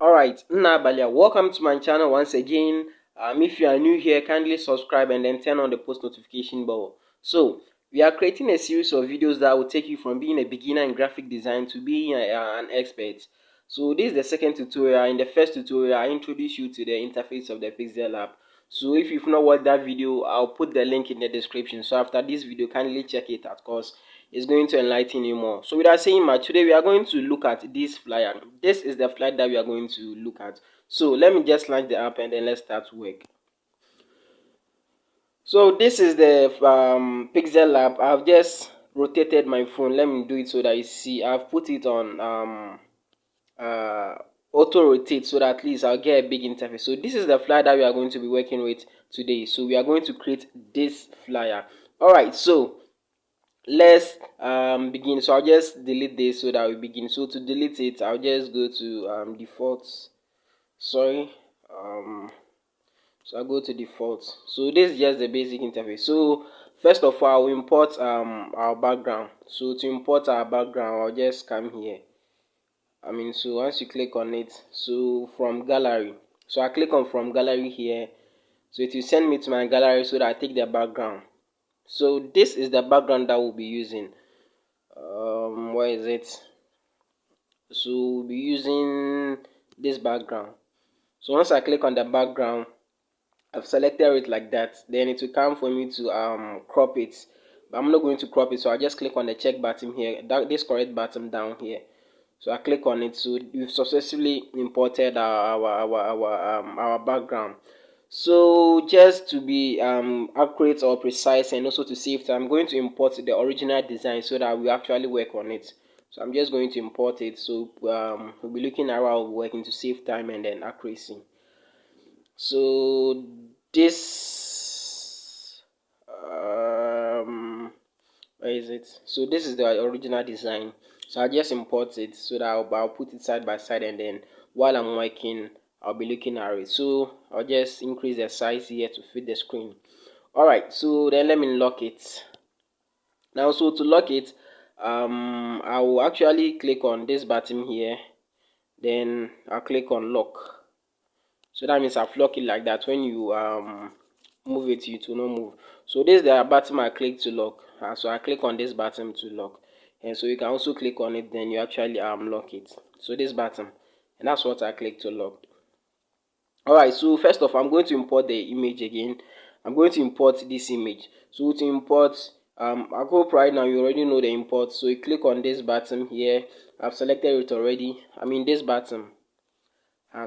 Alright, Nnabalia, welcome to my channel once again. If you are new here, kindly subscribe and then turn on the post notification bell. So, we are creating a series of videos that will take you from being a beginner in graphic design to being an expert. So, this is the second tutorial. In the first tutorial, I introduced you to the interface of the PixelLab. So, if you've not watched that video, I'll put the link in the description. So, after this video, kindly check it out because it's going to enlighten you more. So without saying much, today we are going to look at this flyer. This is the flyer that we are going to look at. So let me just launch the app and then let's start work. So this is the PixelLab. I've just rotated my phone. Let me do it so that you see. I've put it on auto rotate so that at least I'll get a big interface. So this is the flyer that we are going to be working with today. So we are going to create this flyer. Alright, so let's begin. So I'll just delete this so that we begin. So to delete it, I'll just go to default. So I'll go to default. So this is just the basic interface. So first of all, I'll import our background. So to import our background, I'll just come here. So once you click on it, so from gallery, so I click on from gallery here, so it will send me to my gallery so that I take the background. So this is the background that we'll be using. Where is it? So we'll be using this background. So once I click on the background, I've selected it like that. Then it will come for me to crop it. But I'm not going to crop it, so I just click on the check button here, this correct button down here. So I click on it. So we've successfully imported our background. So just to be accurate or precise and also to save time, I'm going to import the original design so that we actually work on it. So I'm just going to import it. So we'll be looking around working to save time and then accuracy. So this where is it? So this is the original design. So I'll just import it so that I'll put it side by side, and then while I'm working, I'll be looking at it. So I'll just increase the size here to fit the screen. Alright, so then let me lock it. Now, so to lock it, I will actually click on this button here. Then I'll click on lock. So that means I've locked it like that. When you move it, it will not move. So this is the button I click to lock. So I click on this button to lock, and so you can also click on it, then you actually lock it. So this button, and that's what I click to lock. Alright, so first off, I'm going to import the image again. I'm going to import this image. So to import, I hope right now you already know the import. So you click on this button here. I've selected it already. This button.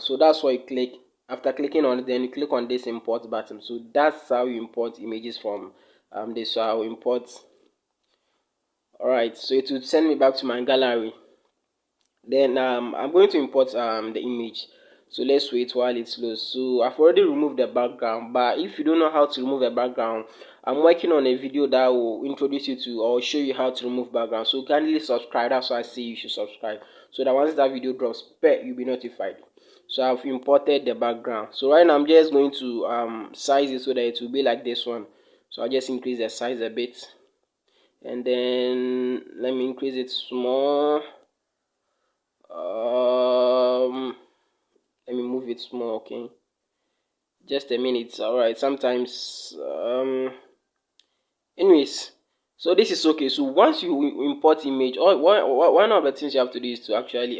So that's why you click. After clicking on it, then you click on this import button. So that's how you import images from this. So I'll import. Alright, so it will send me back to my gallery. Then I'm going to import the image. So let's wait while it loads. So I've already removed the background, but if you don't know how to remove the background, I'm working on a video that will introduce you to or show you how to remove background. So kindly subscribe. That's why I say you should subscribe, so that once that video drops, you'll be notified. So I've imported the background. So right now I'm just going to size it so that it will be like this one. So I'll just increase the size a bit, and then let me increase it small. Let me move it small. Okay, just a minute. Alright, sometimes anyways, so this is okay. So once you import image, one of the things you have to do is to actually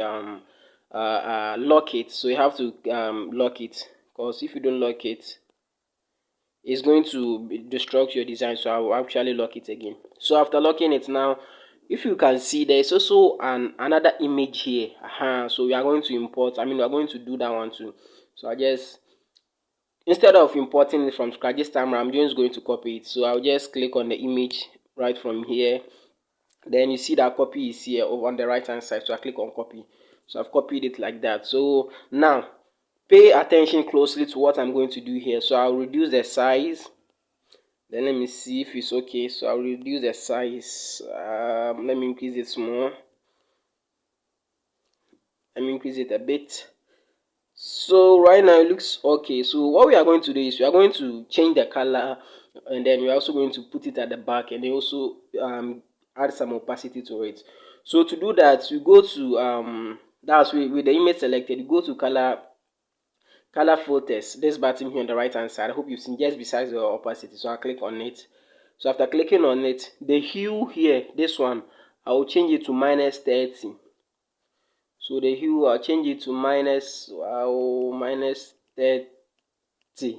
lock it. So you have to lock it, because if you don't lock it, it's going to destruct your design. So I will actually lock it again. So after locking it now, if you can see, there is also another image here. So we are going to import. We are going to do that one too. So I just, instead of importing it from scratch this time, I'm just going to copy it. So I'll just click on the image right from here. Then you see that copy is here over on the right hand side. So I click on copy. So I've copied it like that. So now pay attention closely to what I'm going to do here. So I'll reduce the size. Then let me see if it's okay. So I'll reduce the size. Let me increase it more. Let me increase it a bit. So right now it looks okay. So what we are going to do is we are going to change the color, and then we're also going to put it at the back, and then also add some opacity to it. So to do that, we go to That's with the image selected, you go to color filters, this button here on the right hand side. I hope you've seen, just besides the opacity. So I'll click on it. So after clicking on it, the hue here, this one, I will change it to -30. So the hue, I'll change it to -30.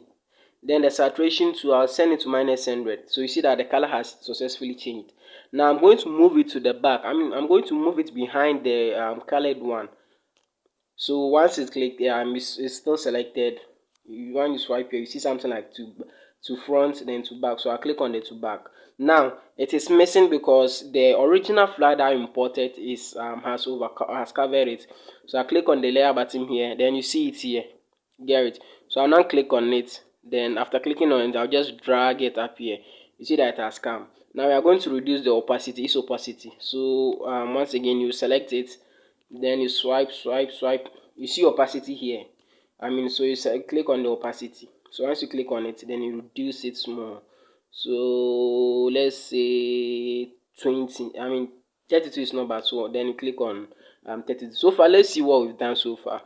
Then the saturation to, I'll send it to -100. So you see that the color has successfully changed. Now I'm going to move it to the back. I'm going to move it behind the colored one. So once it's clicked, it's still selected. When you swipe here, you see something like to front, then to back. So I click on the to back. Now it is missing because the original flag that I imported has covered it. So I click on the layer button here. Then you see it here. Get it? So I'll now click on it. Then after clicking on it, I'll just drag it up here. You see that it has come. Now we are going to reduce the opacity, its opacity. So once again, you select it. Then you swipe. You see opacity here. So you click on the opacity. So once you click on it, then you reduce it small. So let's say 20. 32 is not bad. So then you click on 32. So far, let's see what we've done so far.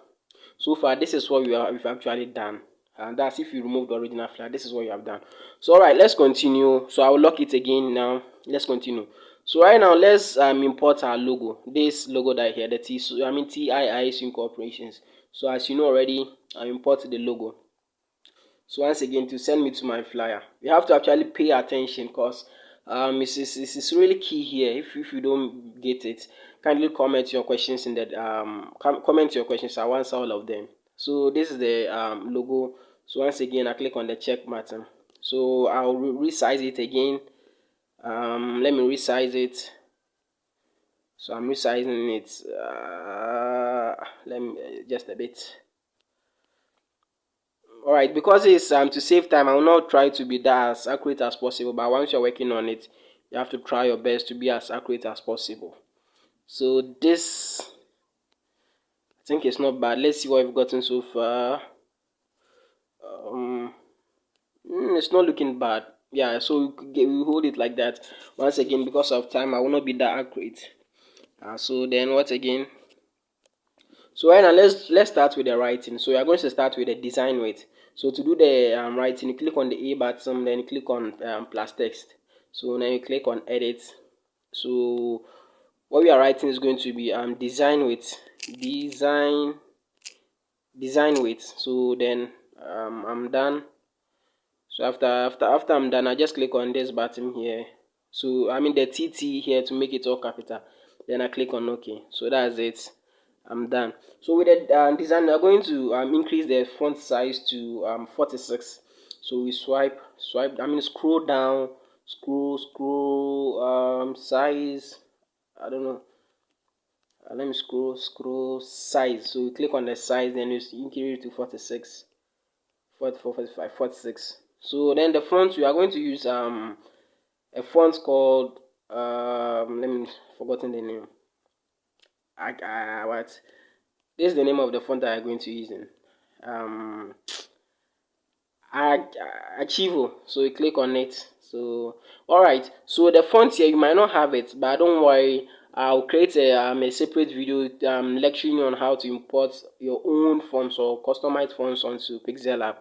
So far, this is what we've actually done. And that's if you remove the original flag. This is what you have done. So alright, let's continue. So I will lock it again now. Let's continue. So right now, let's import our logo. This logo that here, the TIIS Incorporations. So as you know already, I imported the logo. So once again, to send me to my flyer, you have to actually pay attention because it's really key here. If you don't get it, kindly comment your questions in the comment your questions. I will answer all of them. So this is the logo. So once again, I click on the check button. So I'll resize it again. Let me resize it. So I'm resizing it. Let me just a bit. Alright, because it's to save time, I will not try to be that as accurate as possible. But once you're working on it, you have to try your best to be as accurate as possible. So this, I think it's not bad. Let's see what we've gotten so far. It's not looking bad. Yeah, so we hold it like that. Once again, because of time, I will not be that accurate. So then what again? So right now, let's start with the writing. So we are going to start with the design weight. So to do the writing, you click on the A button, then you click on plus text. So then you click on edit. So what we are writing is going to be design weight. Design weight. So then I'm done. So after I'm done, I just click on this button here. So the TT here to make it all capital. Then I click on OK. So that's it. I'm done. So with the design, we are going to increase the font size to 46. So we scroll down, scroll size. I don't know. Let me scroll size. So we click on the size, then you increase it to 46, 44, 45, 46. So then the font, we are going to use a font called let me forgotten the name. What? This is the name of the font that I'm going to use in Archivo. So you click on it. So alright, so the font here, you might not have it, but don't worry, I'll create a separate video lecturing you on how to import your own fonts or customized fonts onto PixelLab.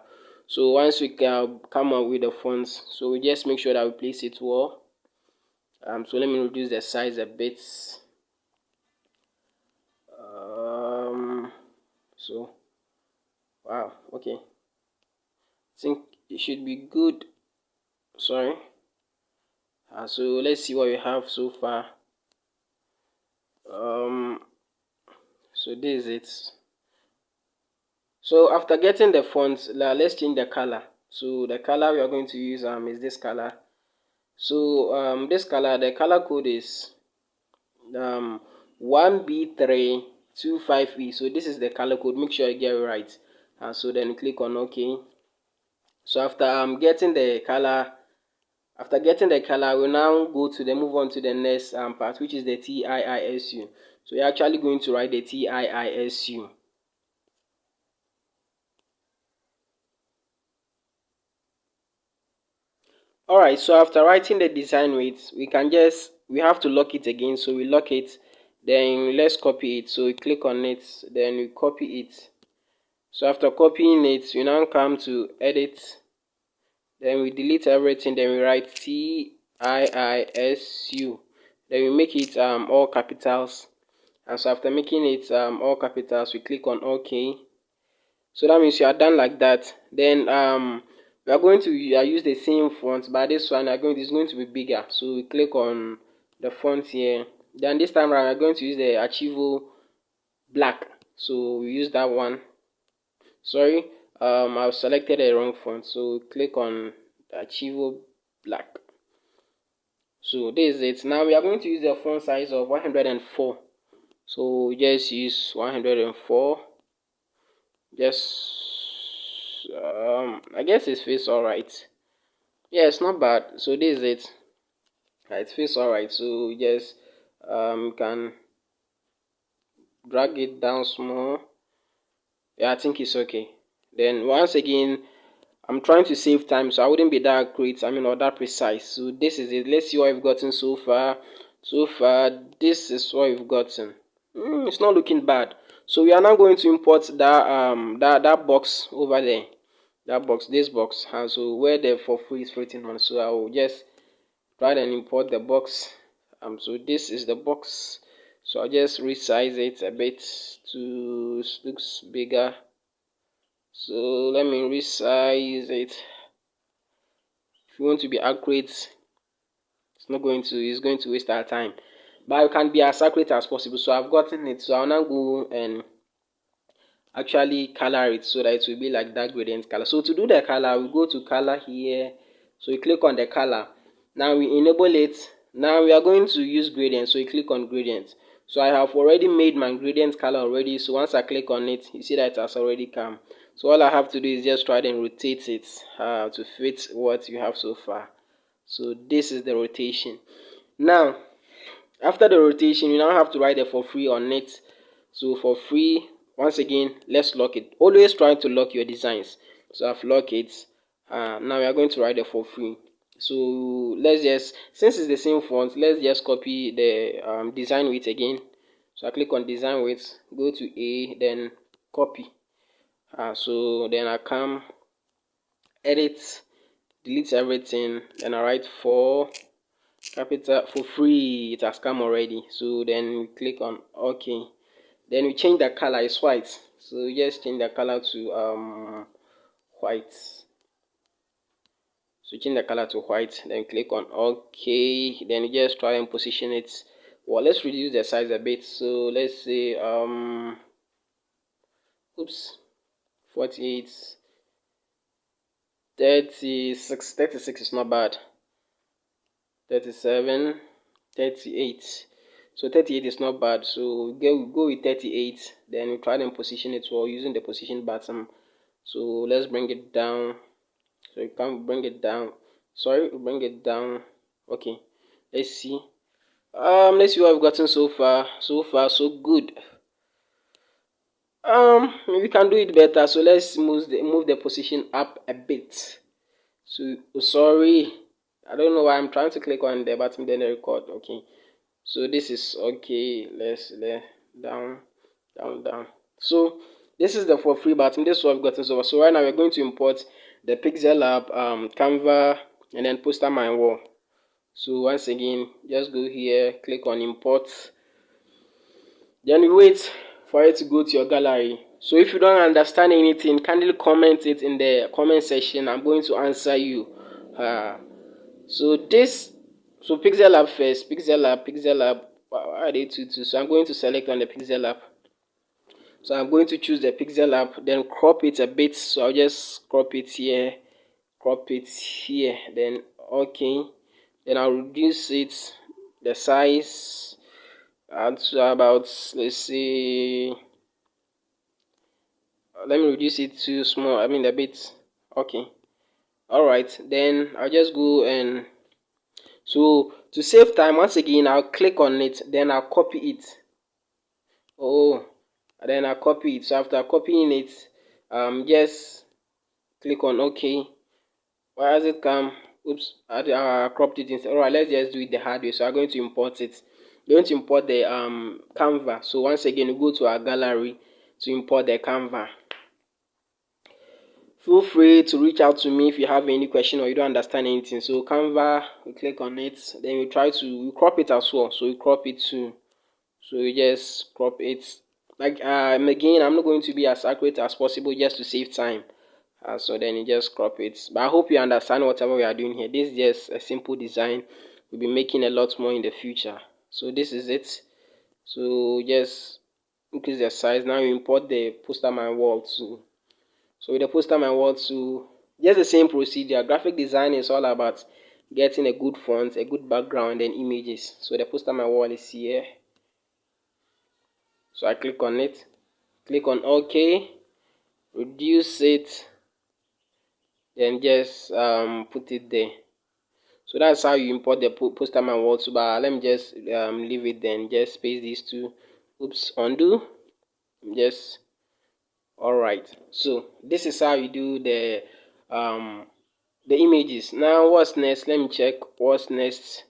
So once we come up with the fonts, so we just make sure that we place it well. So let me reduce the size a bit. So wow, okay, I think it should be good. Sorry. So let's see what we have so far. So this is it. So after getting the fonts, let's change the color. So the color we are going to use is this color. So this color, the color code is 1B325E. So this is the color code. Make sure you get it right. So then click on OK. So after getting the color, we'll now move on to the next part, which is the TIISU. So you're actually going to write the TIISU. Alright, so after writing the design weight, we have to lock it again. So we lock it, then let's copy it. So we click on it, then we copy it. So after copying it, we now come to edit, then we delete everything, then we write TIISU, then we make it all capitals. And so after making it all capitals, we click on OK. So that means you are done like that. Then we are going to use the same font, but this one is going to be bigger. So we click on the font here. Then this time around, we are going to use the Archivo black. So we use that one. Sorry, I've selected the wrong font. So click on Archivo black. So this is it. Now we are going to use the font size of 104. So just use 104. Just I guess it feels alright. Yeah, it's not bad. So this is it. It feels alright. So just you can drag it down small. Yeah, I think it's okay. Then once again, I'm trying to save time, so I wouldn't be that accurate, or that precise. So this is it. Let's see what we've gotten so far. So far, this is what we've gotten. It's not looking bad. So we are now going to import that box over there. That box, this box. And so where the for free is written on. So I will just try and import the box. So this is the box. So I'll just resize it a bit to looks bigger. So let me resize it. If you want to be accurate, it's going to waste our time. But you can be as accurate as possible. So I've gotten it. So I'll now go and actually color it so that it will be like that gradient color. So to do the color, we go to color here. So you click on the color. Now we enable it. Now we are going to use gradient. So you click on gradient. So I have already made my gradient color already. So once I click on it, you see that it has already come. So all I have to do is just try and rotate it to fit what you have so far. So this is the rotation. Now, after the rotation, you now have to write the for free on it. So for free, once again, let's lock it. Always try to lock your designs. So I've locked it. Now we are going to write the for free. So let's just, since it's the same font, let's just copy the design width again. So I click on design width, go to A, then copy. So then I come, edit, delete everything, then I write for capital for free. It has come already. So then we click on OK. Then we change the color. It's white. So we just change the color to white. So change the color to white. Then click on OK. Then you just try and position it. Well, let's reduce the size a bit. So let's say 48, 36. 36 is not bad. 37, 38. So 38 is not bad. So go with 38. Then we try and position it well using the position button. So let's bring it down. So you can bring it down. Sorry, bring it down. Okay. Let's see. Let's see what we've gotten so far. So far, so good. We can do it better. So let's move the position up a bit. So sorry, I don't know why I'm trying to click on the button then record. Okay, so this is okay. Let's down. So this is the for free button. This is what I've gotten so far. So right now we're going to import the PixelLab Canva and then poster my wall. So once again, just go here, click on import, then you wait for it to go to your gallery. So if you don't understand anything, kindly comment it in the comment section. I'm going to answer you. So PixelLab first. PixelLab. Why are they two? So I'm going to select on the PixelLab. So I'm going to choose the PixelLab, then crop it a bit. So I'll just crop it here, then okay. Then I'll reduce it, the size, to about, let's see, let me reduce it to small, a bit. Okay. Alright, then I'll just go and, so to save time, once again, I'll click on it, then I'll copy it. Then I'll copy it. So after copying it, just click on OK. Why has it come? Oops, I cropped it instead. Alright, let's just do it the hard way. So I'm going to import it. we're going to import the canva. So once again, we go to our gallery to import the canva. Feel free to reach out to me if you have any question or you don't understand anything. So canva, we click on it, then we try to crop it as well. So we crop it too. So you just crop it. Like again, I'm not going to be as accurate as possible just to save time. So then you just crop it. But I hope you understand whatever we are doing here. This is just a simple design. We'll be making a lot more in the future. So this is it. So just increase the size. Now you import the poster my wall too. So with the poster my wall too, just the same procedure. Graphic design is all about getting a good font, a good background, and images. So the poster my wall is here. So I click on it, click on OK, reduce it, then just put it there. So that's how you import the poster my wall to. But let me just leave it then. Just space these two. Oops, undo. Just alright. So this is how you do the images. Now what's next? Let me check what's next.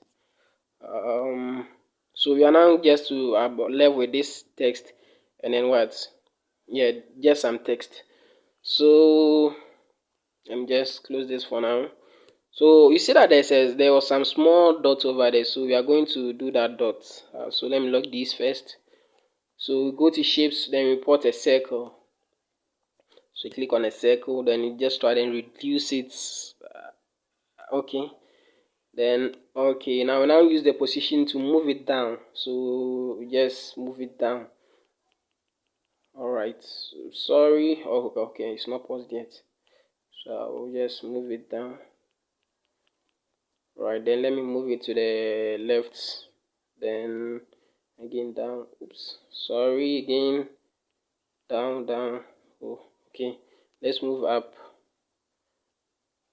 So we are now just to left with this text, and then what? Yeah, just some text. So let me just close this for now. So you see that there was some small dots over there, so we are going to do that dot. So let me lock this first. So we go to shapes, then we import a circle. So you click on a circle, then you just try and reduce it. Okay, then okay, now use the position to move it down. So we just move it down. Alright, sorry. Oh, okay, it's not paused yet. So we'll just move it down. Right, then let me move it to the left, then again down. Oops, sorry, again down. Oh, okay, let's move up.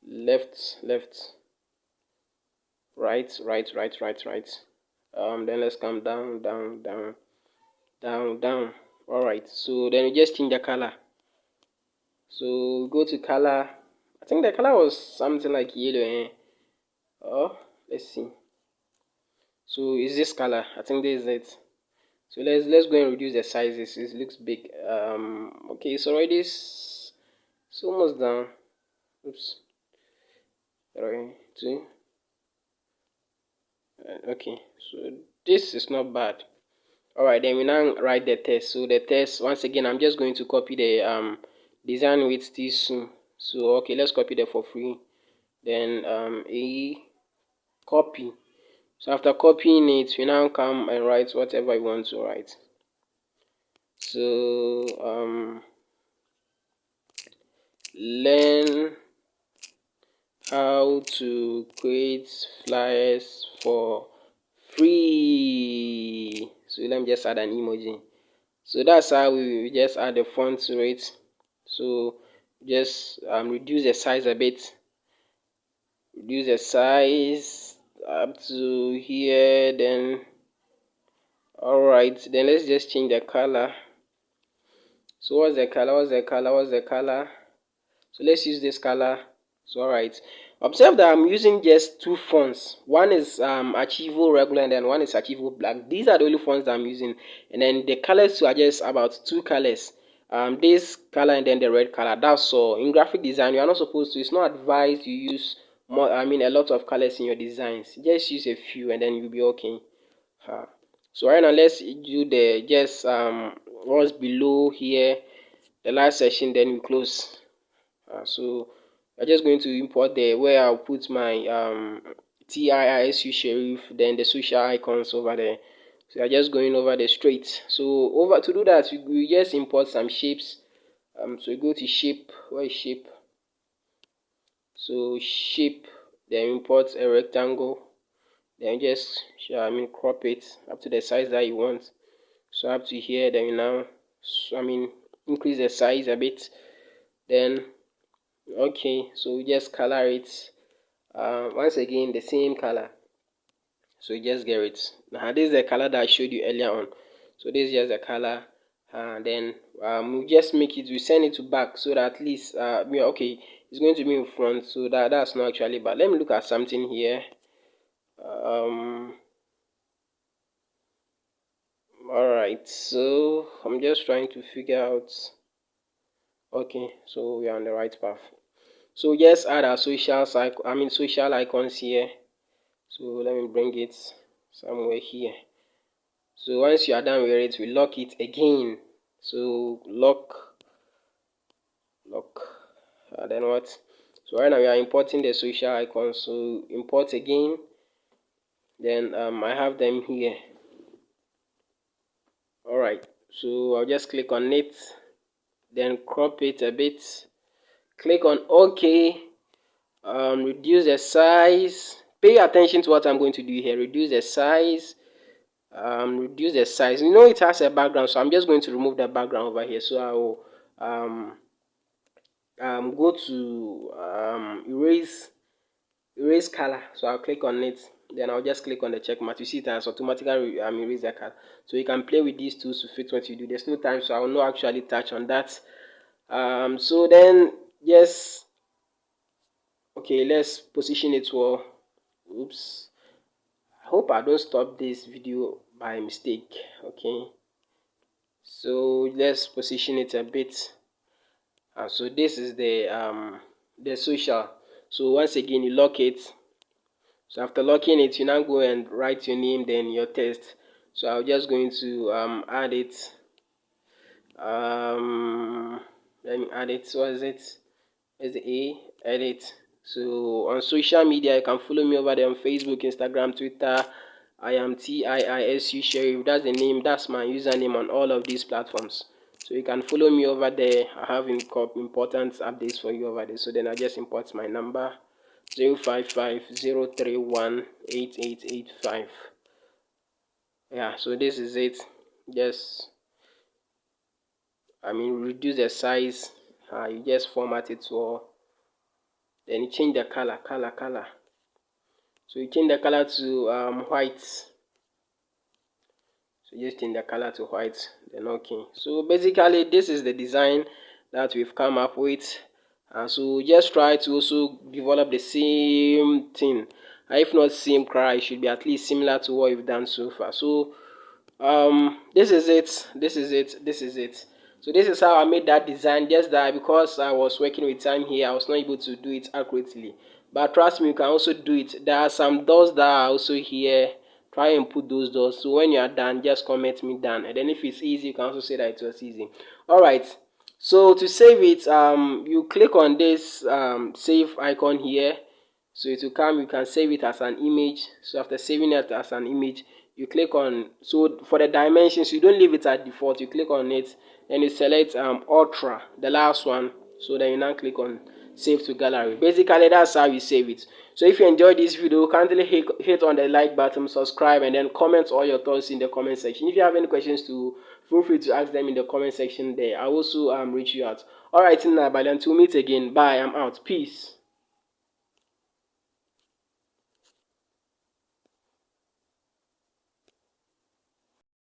Left, right. Then let's come down. Alright, so then we just change the color. So go to color. I think the color was something like yellow. Oh, let's see. So is this color? I think this is it. So let's go and reduce the sizes. It looks big. Okay, it's already it's almost done. Oops. 3, 2. Okay, so this is not bad. Alright, then we now write the text. So the text, once again, I'm just going to copy the design with this soon. So okay, let's copy that for free. Then a copy. So after copying it, we now come and write whatever you want to write. So learn how to create flyers for free. So let me just add an emoji. So that's how we just add the font to it. So just reduce the size a bit. Reduce the size up to here. Then alright, then let's just change the color. So what's the color? So let's use this color. So alright, observe that I'm using just two fonts. One is Achievable regular, and then one is Achievable black. These are the only fonts that I'm using, and then the colors are just about two colors. This color and then the red color. That's all. In graphic design, you are not supposed to. It's not advised you use more. A lot of colors in your designs. Just use a few, and then you'll be okay. So right now, let's do the just what's below here, the last section. Then we close. So I'm just going to import the where I'll put my TIISU sheriff, then the social icons over there. So I'm just going over the straight. So over to do that, we just import some shapes. So we go to shape. Where is shape? So shape, then import a rectangle. Then just crop it up to the size that you want. So up to here, then you now increase the size a bit. Then okay, so we just color it once again the same color. So you just get it. Now this is the color that I showed you earlier on. So this is just the color. Then we just make it, we send it to back so that at least okay, it's going to be in front, so that's not actually bad. Let me look at something here. Alright, so I'm just trying to figure out. Okay, so we are on the right path. So just add our social icons here. So let me bring it somewhere here. So once you are done with it, we lock it again. So lock, then what? So right now we are importing the social icons. So import again. Then I have them here. Alright, so I'll just click on it, then crop it a bit, click on OK, reduce the size. Pay attention to what I'm going to do here. Reduce the size, reduce the size. You know it has a background, so I'm just going to remove the background over here. So I will go to erase color. So I'll click on it, then I'll just click on the check mark. You see it has automatically erase the color. So you can play with these tools to fit what you do. There's no time, so I will not actually touch on that. So then yes, okay, let's position it well. Oops, I hope I don't stop this video by mistake. Okay, so let's position it a bit. So this is the social. So once again you lock it. So after locking it, you now go and write your name, then your text. So I'm just going to add it. Let me add it. What is it? Is the A? Edit. So on social media, you can follow me over there on Facebook, Instagram, Twitter. I am TIISU Sheriff. That's the name. That's my username on all of these platforms. So you can follow me over there. I have important updates for you over there. So then I just import my number 055-031-8885. Yeah, so this is it. Just reduce the size. You just format it to then you change the color. So you change the color to white. So just change the color to white, then okay. So basically this is the design that we've come up with. So just try to also develop the same thing. If not same cry, it should be at least similar to what you've done so far. So this is it. So this is how I made that design. Just that because I was working with time here, I was not able to do it accurately. But trust me, you can also do it. There are some doors that are also here. Try and put those doors. So when you are done, just comment me done. And then if it's easy, you can also say that it was easy. Alright. So to save it, you click on this save icon here. So it will come, you can save it as an image. So after saving it as an image, you click on, so for the dimensions, you don't leave it at default, you click on it and you select ultra, the last one. So then you now click on save to gallery. Basically that's how you save it. So if you enjoyed this video, kindly hit on the like button, subscribe, and then comment all your thoughts in the comment section. If you have any questions too, feel free to ask them in the comment section there. I will also reach you out. Alright, now, but until we meet again, bye, I'm out, peace.